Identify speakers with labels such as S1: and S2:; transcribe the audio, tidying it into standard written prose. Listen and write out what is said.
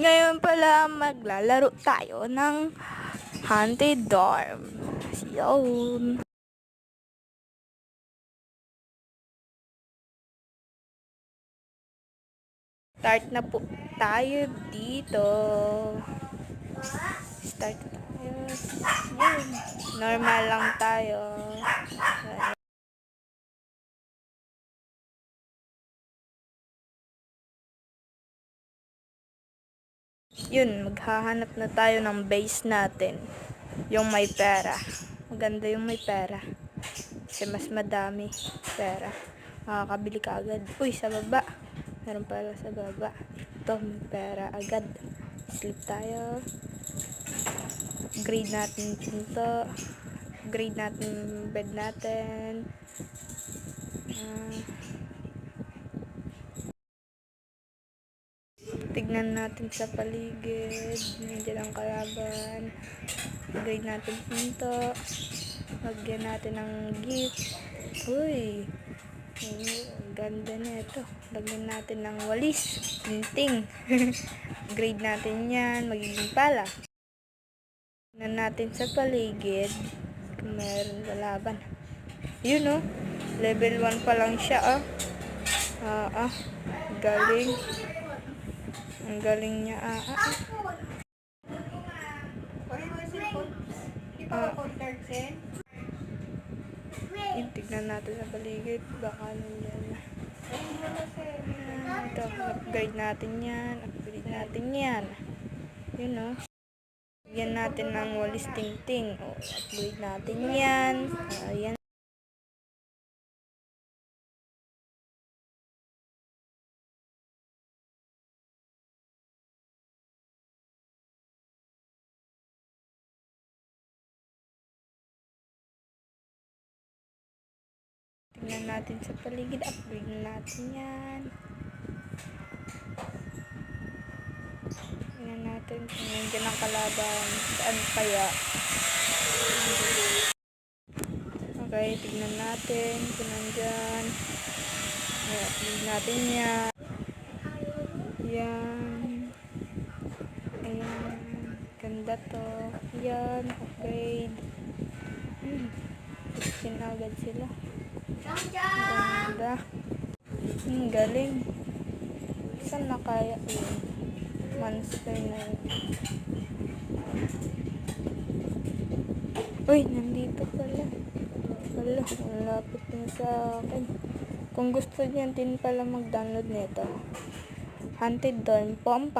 S1: ngayon pala maglalaro tayo ng Haunted Dorm. Yun. Start na po tayo dito. Start tayo. Yun. Normal lang tayo. Yun, maghahanap na tayo ng base natin. Yung may pera. Maganda yung may pera. Kasi mas madami pera. Makakabili ka agad. Uy, sa baba. Meron pala sa baba. Ito, may pera agad. Sleep tayo. Grade natin ito. Grade natin bed natin. Tignan natin sa paligid. Nandiyan ang kalaban. Grade natin ito. Lagyan natin ng gift. Uy! Ang ganda na ito. Lagyan natin ng walis. Tinting. Grade natin yan. Magiging pala. Tignan natin sa paligid. Kung meron kalaban. Yun, oh. Level 1 pa lang siya, oh. Galing. Ang galing niya, Tignan natin sa paligid. Baka nandiyan na. Ito, upgrade natin yan. Upgrade natin yan. Yun, oh. Yan natin ng walis ting-ting. Upgrade natin yan. Ayan. Tingnan natin sa paligid. Upgrade natin yan. Tingnan natin kung nandiyan ang kalaban. Saan kaya? Okay, tignan natin kung nandyan. Upgrade natin yan. Yan. Ayan. Ganda to. Yan. Upgrade. Agad sila. Ganda. Galing. Saan na kaya yun? Monster na yun. Uy, nandito pala. Wala, malapit na sa akin. Kung gusto niyo din pala mag-download nito, Haunted Dorm po ang